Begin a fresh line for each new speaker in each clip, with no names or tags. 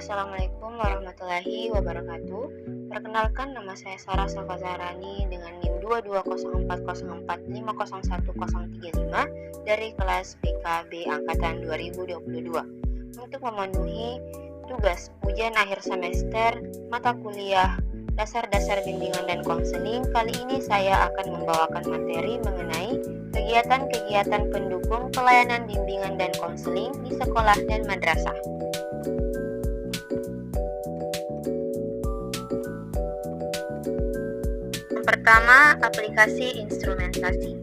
Assalamualaikum warahmatullahi wabarakatuh. Perkenalkan, nama saya Sarah Safazarani dengan NIM 220404501035 dari kelas PKB Angkatan 2022 untuk memenuhi tugas ujian akhir semester mata kuliah Dasar-Dasar Bimbingan dan Konseling. Kali ini saya akan membawakan materi mengenai kegiatan-kegiatan pendukung pelayanan bimbingan dan konseling di sekolah dan madrasah. Pertama, aplikasi instrumentasi.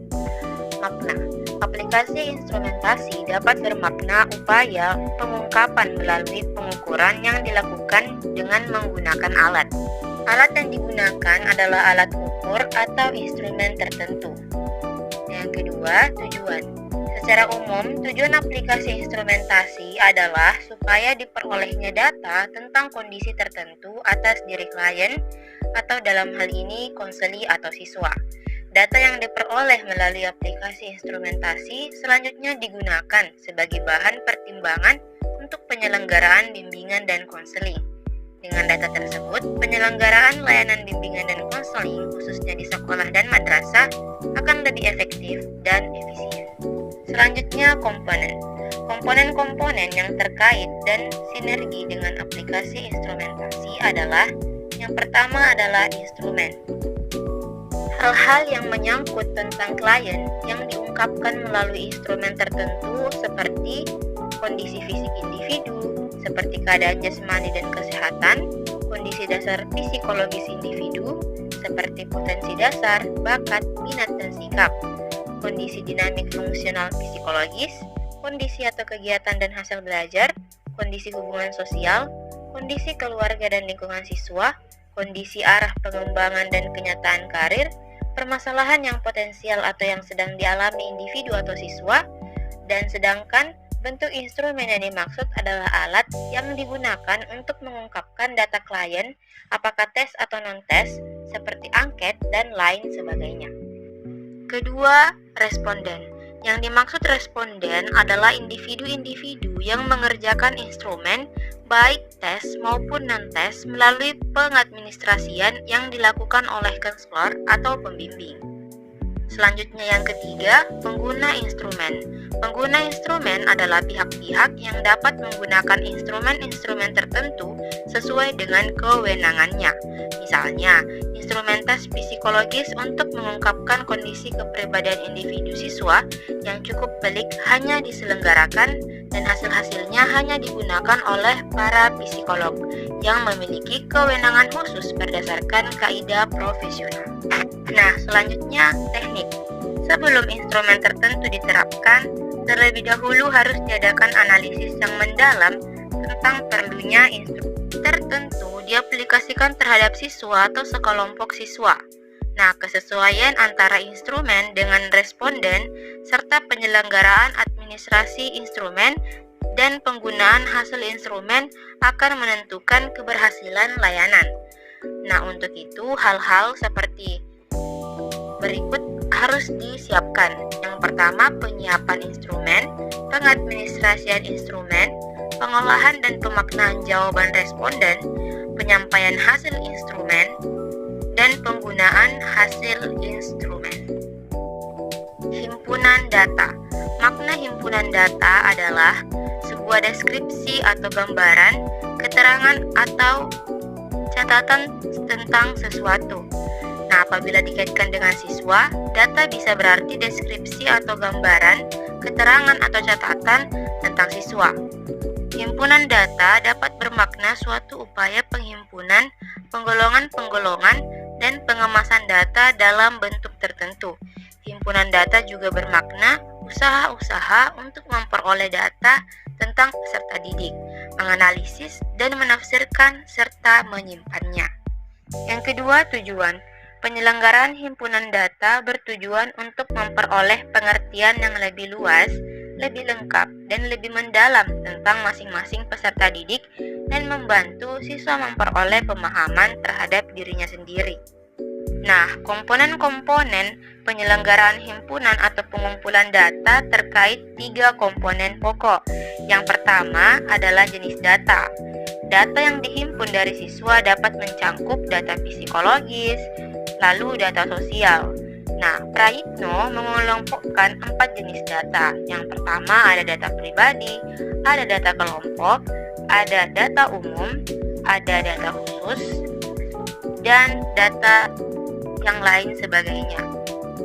Makna. Aplikasi instrumentasi dapat bermakna upaya pengungkapan melalui pengukuran yang dilakukan dengan menggunakan alat. Alat yang digunakan adalah alat ukur atau instrumen tertentu. Yang kedua, tujuan. Secara umum, tujuan aplikasi instrumentasi adalah supaya diperolehnya data tentang kondisi tertentu atas diri klien atau dalam hal ini konseli atau siswa. Data yang diperoleh melalui aplikasi instrumentasi selanjutnya digunakan sebagai bahan pertimbangan untuk penyelenggaraan bimbingan dan konseling. Dengan data tersebut, penyelenggaraan layanan bimbingan dan konseling khususnya di sekolah dan madrasah akan lebih efektif dan efisien. Selanjutnya, komponen. Komponen-komponen yang terkait dan sinergi dengan aplikasi instrumentasi adalah: yang pertama adalah instrumen. Hal-hal yang menyangkut tentang klien yang diungkapkan melalui instrumen tertentu seperti kondisi fisik individu, seperti keadaan jasmani dan kesehatan, kondisi dasar psikologis individu, seperti potensi dasar, bakat, minat, dan sikap, kondisi dinamik fungsional psikologis, kondisi atau kegiatan dan hasil belajar, kondisi hubungan sosial, kondisi keluarga dan lingkungan siswa, kondisi arah pengembangan dan kenyataan karir, permasalahan yang potensial atau yang sedang dialami individu atau siswa, dan sedangkan bentuk instrumen yang dimaksud adalah alat yang digunakan untuk mengungkapkan data klien, apakah tes atau non-tes, seperti angket dan lain sebagainya. Kedua, responden. Yang dimaksud responden adalah individu-individu yang mengerjakan instrumen baik tes maupun non-tes melalui pengadministrasian yang dilakukan oleh konselor atau pembimbing. Selanjutnya yang ketiga, pengguna instrumen. Pengguna instrumen adalah pihak-pihak yang dapat menggunakan instrumen-instrumen tertentu sesuai dengan kewenangannya. Misalnya, instrumen tes psikologis untuk mengungkapkan kondisi kepribadian individu siswa yang cukup pelik hanya diselenggarakan dan hasil-hasilnya hanya digunakan oleh para psikolog yang memiliki kewenangan khusus berdasarkan kaidah profesional. Nah, selanjutnya teknik. Sebelum instrumen tertentu diterapkan, terlebih dahulu harus diadakan analisis yang mendalam tentang perlunya instrumen tertentu diaplikasikan terhadap siswa atau sekelompok siswa. Nah, kesesuaian antara instrumen dengan responden serta penyelenggaraan administrasi instrumen dan penggunaan hasil instrumen akan menentukan keberhasilan layanan. Nah, untuk itu hal-hal seperti berikut harus disiapkan. Yang pertama, penyiapan instrumen, pengadministrasian instrumen, pengolahan dan pemaknaan jawaban responden, penyampaian hasil instrumen, dan penggunaan hasil instrumen. Himpunan data. Makna himpunan data adalah sebuah deskripsi atau gambaran, keterangan atau catatan tentang sesuatu. Nah, apabila dikaitkan dengan siswa, data bisa berarti deskripsi atau gambaran, keterangan atau catatan tentang siswa. Himpunan data dapat bermakna suatu upaya penghimpunan, penggolongan-penggolongan, dan pengemasan data dalam bentuk tertentu. Himpunan data juga bermakna usaha-usaha untuk memperoleh data tentang peserta didik, menganalisis dan menafsirkan serta menyimpannya. Yang kedua, tujuan. Penyelenggaraan himpunan data bertujuan untuk memperoleh pengertian yang lebih luas, lebih lengkap, dan lebih mendalam tentang masing-masing peserta didik dan membantu siswa memperoleh pemahaman terhadap dirinya sendiri. Nah, komponen-komponen penyelenggaraan himpunan atau pengumpulan data terkait 3 komponen pokok. Yang pertama adalah jenis data. Data yang dihimpun dari siswa dapat mencangkup data psikologis, lalu data sosial. Nah, Prayitno mengelompokkan 4 jenis data. Yang pertama ada data pribadi, ada data kelompok, ada data umum, ada data khusus, dan data yang lain sebagainya.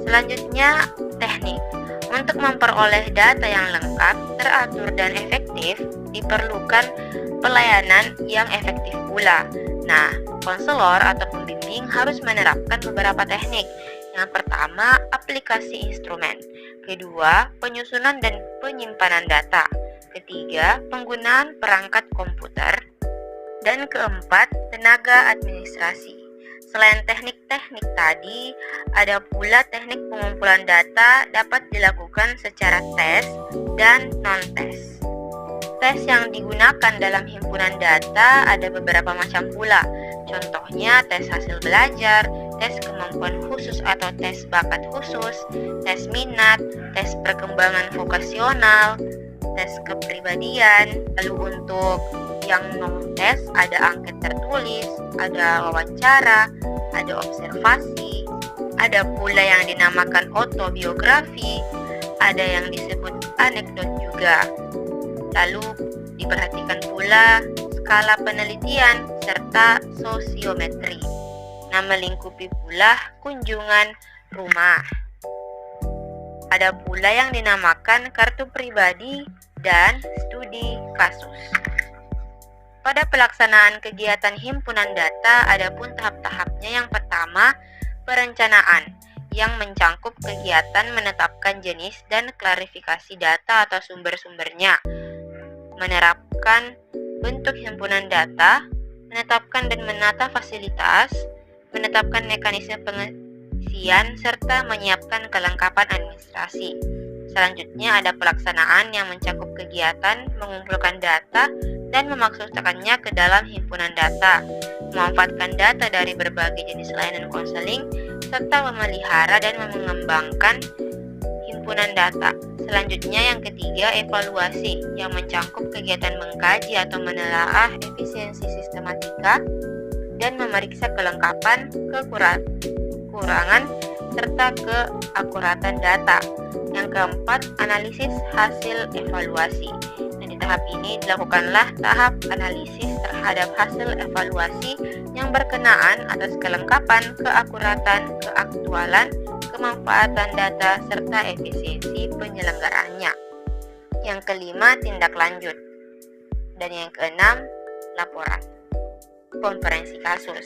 Selanjutnya, teknik. Untuk memperoleh data yang lengkap, teratur, dan efektif, diperlukan pelayanan yang efektif pula. Nah, konselor atau pembimbing harus menerapkan beberapa teknik. Yang pertama, aplikasi instrumen. Kedua, penyusunan dan penyimpanan data. Ketiga, penggunaan perangkat komputer. Dan keempat, tenaga administrasi. Selain teknik-teknik tadi, ada pula teknik pengumpulan data dapat dilakukan secara tes dan non-tes. Tes yang digunakan dalam himpunan data ada beberapa macam pula. Contohnya tes hasil belajar, tes kemampuan khusus atau tes bakat khusus, tes minat, tes perkembangan vokasional, tes kepribadian. Lalu untuk yang non-tes ada angket tertulis, ada wawancara, ada observasi, ada pula yang dinamakan autobiografi, ada yang disebut anekdot juga. Lalu diperhatikan pula skala penelitian serta sosiometri. Nah, melingkupi pula kunjungan rumah. Ada pula yang dinamakan kartu pribadi dan studi kasus. Pada pelaksanaan kegiatan himpunan data, ada pun tahap-tahapnya. Yang pertama, perencanaan, yang mencangkup kegiatan menetapkan jenis dan klarifikasi data atau sumber-sumbernya, menerapkan bentuk himpunan data, menetapkan dan menata fasilitas, menetapkan mekanisme pengisian, serta menyiapkan kelengkapan administrasi. Selanjutnya ada pelaksanaan yang mencakup kegiatan mengumpulkan data dan memasukkannya ke dalam himpunan data, memanfaatkan data dari berbagai jenis layanan konseling, serta memelihara dan mengembangkan himpunan data. Selanjutnya yang ketiga, evaluasi, yang mencangkup kegiatan mengkaji atau menelaah efisiensi sistematika dan memeriksa kelengkapan, kekurangan, serta keakuratan data. Yang keempat, analisis hasil evaluasi. Dan di tahap ini dilakukanlah tahap analisis terhadap hasil evaluasi yang berkenaan atas kelengkapan, keakuratan, keaktualan, kemanfaatan data, serta efisiensi penyelenggaraannya. Yang kelima, tindak lanjut. Dan yang keenam, laporan. Konferensi kasus.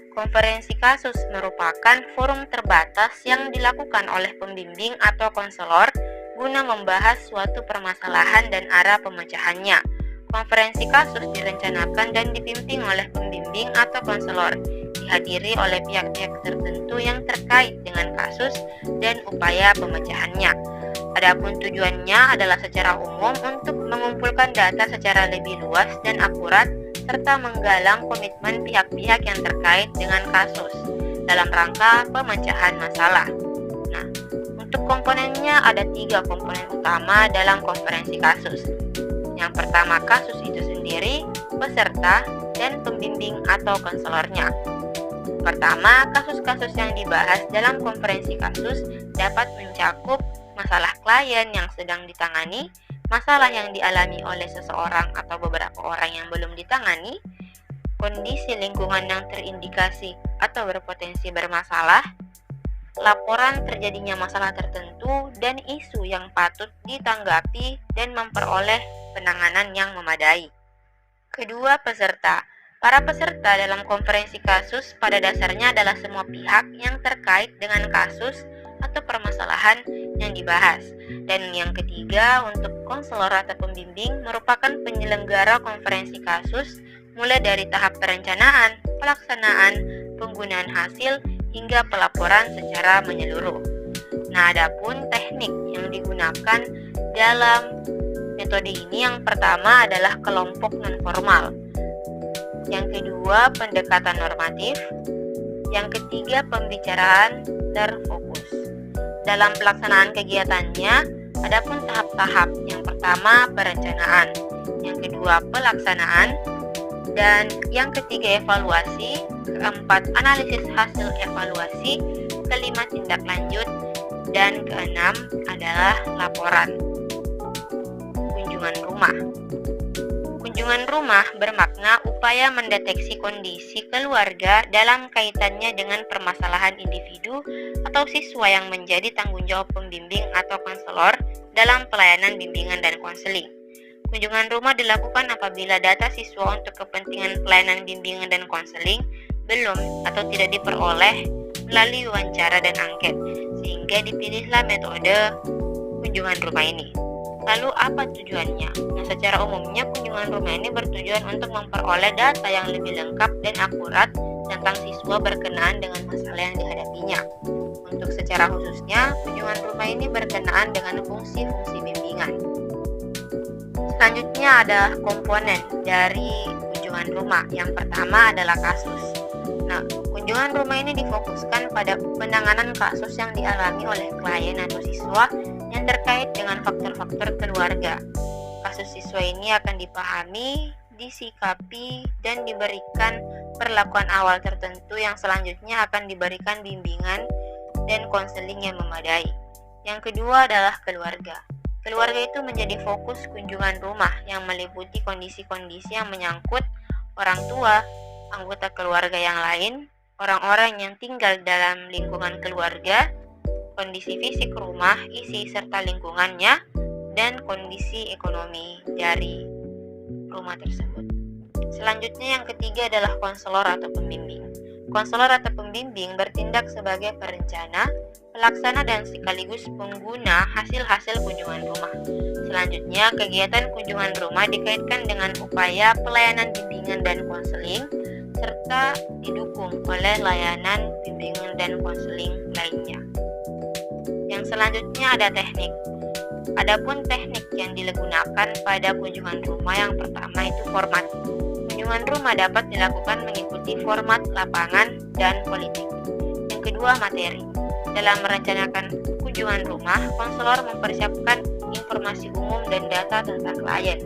Konferensi kasus merupakan forum terbatas yang dilakukan oleh pembimbing atau konselor guna membahas suatu permasalahan dan arah pemecahannya. Konferensi kasus direncanakan dan dipimpin oleh pembimbing atau konselor, dihadiri oleh pihak-pihak tertentu yang terkait dengan kasus dan upaya pemecahannya. Adapun tujuannya adalah secara umum untuk mengumpulkan data secara lebih luas dan akurat serta menggalang komitmen pihak-pihak yang terkait dengan kasus dalam rangka pemecahan masalah. Nah, untuk komponennya ada 3 komponen utama dalam konferensi kasus. Yang pertama, kasus itu sendiri, peserta, dan pembimbing atau konselornya. Pertama, kasus-kasus yang dibahas dalam konferensi kasus dapat mencakup masalah klien yang sedang ditangani, masalah yang dialami oleh seseorang atau beberapa orang yang belum ditangani, kondisi lingkungan yang terindikasi atau berpotensi bermasalah, laporan terjadinya masalah tertentu, dan isu yang patut ditanggapi dan memperoleh penanganan yang memadai. Kedua, peserta. Para peserta dalam konferensi kasus pada dasarnya adalah semua pihak yang terkait dengan kasus atau permasalahan yang dibahas. Dan yang ketiga, untuk konselor atau pembimbing merupakan penyelenggara konferensi kasus mulai dari tahap perencanaan, pelaksanaan, penggunaan hasil, hingga pelaporan secara menyeluruh. Nah, adapun teknik yang digunakan dalam metode ini, yang pertama adalah kelompok nonformal, yang kedua pendekatan normatif, yang ketiga pembicaraan terfokus. Dalam pelaksanaan kegiatannya, adapun tahap-tahap, yang pertama perencanaan, yang kedua pelaksanaan, Dan yang ketiga evaluasi, keempat analisis hasil evaluasi, kelima tindak lanjut, dan keenam adalah laporan. Kunjungan rumah. Kunjungan rumah bermakna upaya mendeteksi kondisi keluarga dalam kaitannya dengan permasalahan individu atau siswa yang menjadi tanggung jawab pembimbing atau konselor dalam pelayanan bimbingan dan konseling. Kunjungan rumah dilakukan apabila data siswa untuk kepentingan pelayanan bimbingan dan konseling belum atau tidak diperoleh melalui wawancara dan angket, sehingga dipilihlah metode kunjungan rumah ini. Lalu apa tujuannya? Nah, secara umumnya kunjungan rumah ini bertujuan untuk memperoleh data yang lebih lengkap dan akurat tentang siswa berkenaan dengan masalah yang dihadapinya. Untuk secara khususnya, kunjungan rumah ini berkenaan dengan fungsi-fungsi bimbingan. Selanjutnya ada komponen dari kunjungan rumah. Yang pertama adalah kasus. Nah, kunjungan rumah ini difokuskan pada penanganan kasus yang dialami oleh klien atau siswa yang terkait dengan faktor-faktor keluarga. Kasus siswa ini akan dipahami, disikapi, dan diberikan perlakuan awal tertentu yang selanjutnya akan diberikan bimbingan dan konseling yang memadai. Yang kedua adalah keluarga. Keluarga itu menjadi fokus kunjungan rumah yang meliputi kondisi-kondisi yang menyangkut orang tua, anggota keluarga yang lain, orang-orang yang tinggal dalam lingkungan keluarga, kondisi fisik rumah, isi serta lingkungannya, dan kondisi ekonomi dari rumah tersebut. Selanjutnya yang ketiga adalah konselor atau pembimbing. Konselor atau pembimbing bertindak sebagai perencana, pelaksana, dan sekaligus pengguna hasil-hasil kunjungan rumah. Selanjutnya, kegiatan kunjungan rumah dikaitkan dengan upaya pelayanan bimbingan dan konseling, serta didukung oleh layanan bimbingan dan konseling lainnya. Yang selanjutnya ada teknik. Adapun teknik yang digunakan pada kunjungan rumah yang pertama itu format. Kunjungan rumah dapat dilakukan mengikuti format lapangan dan politik. Yang kedua, materi. Dalam merencanakan kunjungan rumah, konselor mempersiapkan informasi umum dan data tentang klien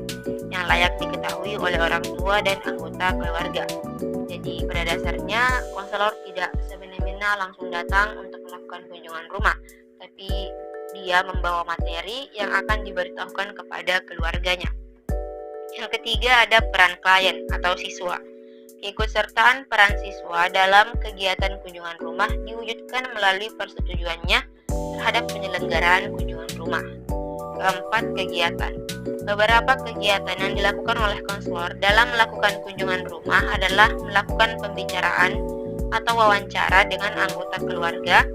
yang layak diketahui oleh orang tua dan anggota keluarga. Jadi pada dasarnya konselor tidak semena-mena langsung datang untuk melakukan kunjungan rumah, tapi dia membawa materi yang akan diberitahukan kepada keluarganya. Yang ketiga ada peran klien atau siswa. Keikutsertaan peran siswa dalam kegiatan kunjungan rumah diwujudkan melalui persetujuannya terhadap penyelenggaraan kunjungan rumah. Keempat, kegiatan. Beberapa kegiatan yang dilakukan oleh konselor dalam melakukan kunjungan rumah adalah melakukan pembicaraan atau wawancara dengan anggota keluarga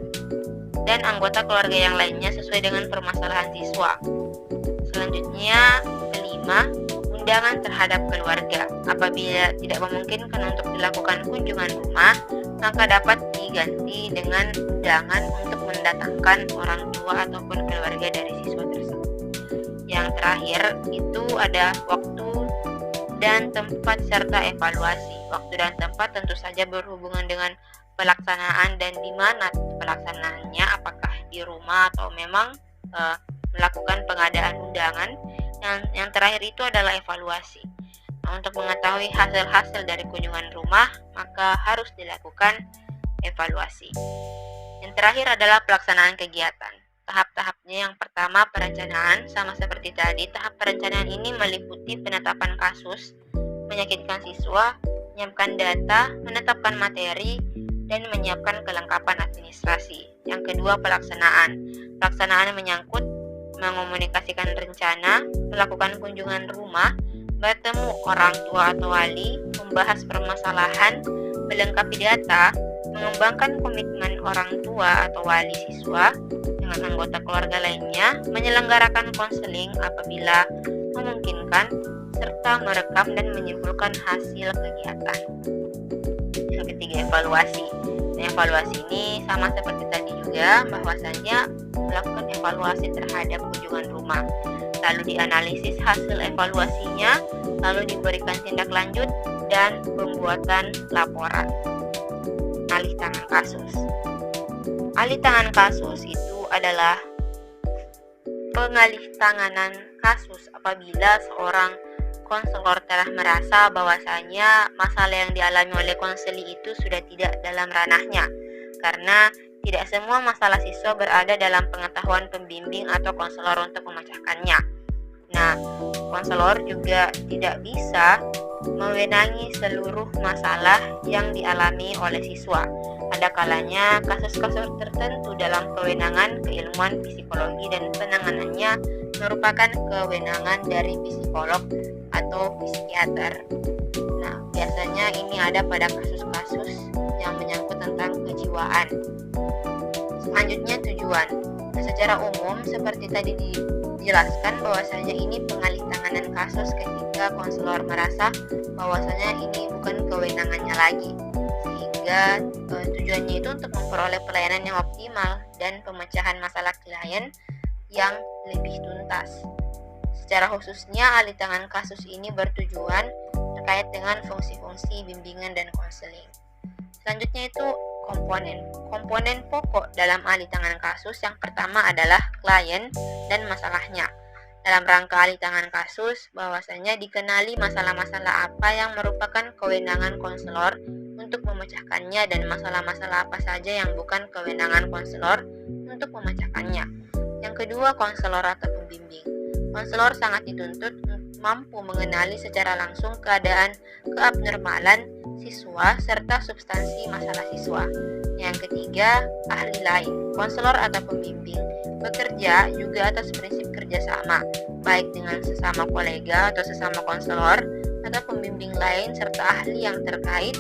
dan anggota keluarga yang lainnya sesuai dengan permasalahan siswa. Selanjutnya, kelima, undangan terhadap keluarga. Apabila tidak memungkinkan untuk dilakukan kunjungan rumah, maka dapat diganti dengan undangan untuk mendatangkan orang tua ataupun keluarga dari siswa tersebut. Yang terakhir itu ada waktu dan tempat serta evaluasi. Waktu dan tempat tentu saja berhubungan dengan pelaksanaan dan di mana pelaksanaannya, apakah di rumah atau memang melakukan pengadaan undangan. Yang terakhir itu adalah evaluasi. Nah, untuk mengetahui hasil-hasil dari kunjungan rumah, maka harus dilakukan evaluasi. Yang terakhir adalah pelaksanaan kegiatan. Tahap-tahapnya yang pertama perencanaan, sama seperti tadi. Tahap perencanaan ini meliputi penetapan kasus, meyakinkan siswa, menyiapkan data, menetapkan materi, dan menyiapkan kelengkapan administrasi. Yang kedua pelaksanaan. Pelaksanaan menyangkut mengomunikasikan rencana, melakukan kunjungan rumah, bertemu orang tua atau wali, membahas permasalahan, melengkapi data, mengembangkan komitmen orang tua atau wali siswa dengan anggota keluarga lainnya, menyelenggarakan konseling apabila memungkinkan, serta merekam dan menyimpulkan hasil kegiatan. Yang ketiga, evaluasi. Nah, evaluasi ini sama seperti tadi juga, bahwasannya melakukan evaluasi terhadap kunjungan rumah, lalu dianalisis hasil evaluasinya, lalu diberikan tindak lanjut dan pembuatan laporan. Alih tangan kasus. Alih tangan kasus itu adalah pengalih tanganan kasus apabila seorang konselor telah merasa bahwasanya masalah yang dialami oleh konseli itu sudah tidak dalam ranahnya, karena tidak semua masalah siswa berada dalam pengetahuan pembimbing atau konselor untuk memecahkannya. Nah, konselor juga tidak bisa mewenangi seluruh masalah yang dialami oleh siswa. Ada kalanya kasus-kasus tertentu dalam kewenangan keilmuan psikologi dan penanganannya merupakan kewenangan dari psikolog atau psikiater. Nah, biasanya ini ada pada kasus-kasus yang menyangkut tentang kejiwaan. Selanjutnya tujuan. Nah, secara umum seperti tadi dijelaskan bahwasanya ini pengalih tanganan kasus ketika konselor merasa bahwasanya ini bukan kewenangannya lagi, sehingga tujuannya itu untuk memperoleh pelayanan yang optimal dan pemecahan masalah klien yang lebih tuntas. Secara khususnya alih tangan kasus ini bertujuan terkait dengan fungsi-fungsi bimbingan dan konseling. Selanjutnya itu komponen pokok dalam alih tangan kasus. Yang pertama adalah klien dan masalahnya. Dalam rangka alih tangan kasus, bahwasanya dikenali masalah-masalah apa yang merupakan kewenangan konselor untuk memecahkannya dan masalah-masalah apa saja yang bukan kewenangan konselor untuk memecahkannya. Yang kedua, konselor atau pembimbing. Konselor sangat dituntut mampu mengenali secara langsung keadaan keabnormalan siswa serta substansi masalah siswa. Yang ketiga, ahli lain. Konselor atau pembimbing bekerja juga atas prinsip kerjasama, baik dengan sesama kolega atau sesama konselor atau pembimbing lain serta ahli yang terkait.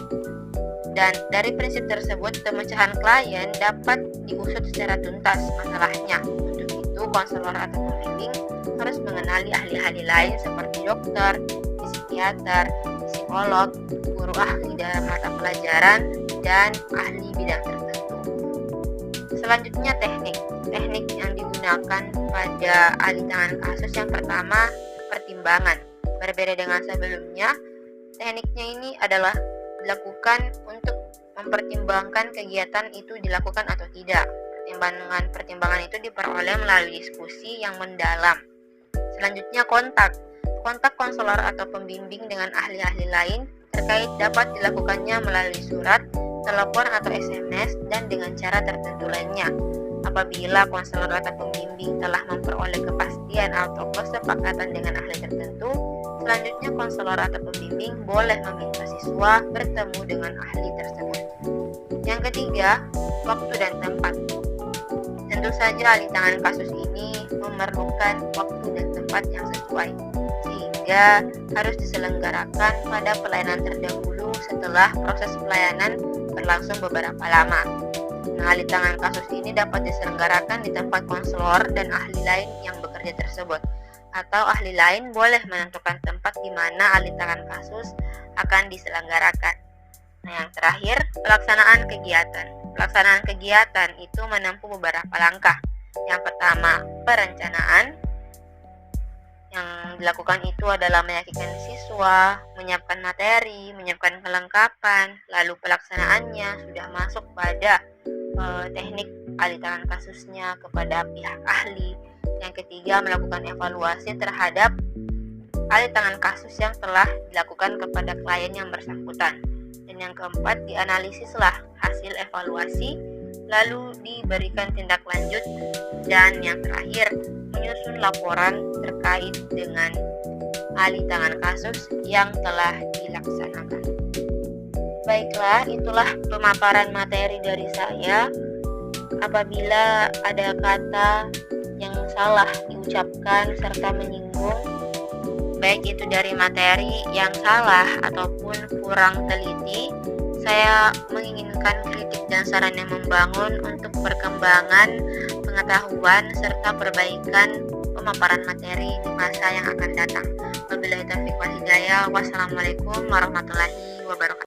Dan dari prinsip tersebut, pemecahan klien dapat diusut secara tuntas masalahnya. Untuk itu, konselor atau pembimbing harus mengenali ahli-ahli lain seperti dokter, psikiater, psikolog, guru ahli dalam mata pelajaran, dan ahli bidang tertentu. Selanjutnya teknik yang digunakan pada alih tangan kasus. Yang pertama, pertimbangan. Berbeda dengan sebelumnya, tekniknya ini adalah dilakukan untuk mempertimbangkan kegiatan itu dilakukan atau tidak. Pertimbangan itu diperoleh melalui diskusi yang mendalam. Selanjutnya kontak konselor atau pembimbing dengan ahli-ahli lain terkait dapat dilakukannya melalui surat, telepon atau SMS dan dengan cara tertentu lainnya. Apabila konselor atau pembimbing telah memperoleh kepastian atau kesepakatan dengan ahli tertentu, selanjutnya konselor atau pembimbing boleh meminta siswa bertemu dengan ahli tersebut. Yang ketiga, waktu dan tempat. Tentu saja alih tangan kasus ini memerlukan waktu dan tempat yang sesuai, sehingga harus diselenggarakan pada pelayanan terdahulu setelah proses pelayanan berlangsung beberapa lama. Nah, alih tangan kasus ini dapat diselenggarakan di tempat konselor dan ahli lain yang bekerja tersebut, atau ahli lain boleh menentukan tempat di mana alih tangan kasus akan diselenggarakan. Nah, yang terakhir, pelaksanaan kegiatan. Pelaksanaan kegiatan itu menempuh beberapa langkah. Yang pertama, perencanaan. Yang dilakukan itu adalah meyakinkan siswa, menyiapkan materi, menyiapkan kelengkapan, lalu pelaksanaannya sudah masuk pada teknik alih tangan kasusnya kepada pihak ahli. Yang ketiga, melakukan evaluasi terhadap alih tangan kasus yang telah dilakukan kepada klien yang bersangkutan. Dan yang keempat, dianalisislah hasil evaluasi, lalu diberikan tindak lanjut. Dan yang terakhir, menyusun laporan terkait dengan alih tangan kasus yang telah dilaksanakan. Baiklah, itulah pemaparan materi dari saya. Apabila ada kata yang salah diucapkan serta menyinggung, baik itu dari materi yang salah ataupun kurang teliti, saya menginginkan kritik dan saran yang membangun untuk perkembangan pengetahuan serta perbaikan pemaparan materi di masa yang akan datang. Wabillahi taufiq wal hidayah. Wassalamualaikum warahmatullahi wabarakatuh.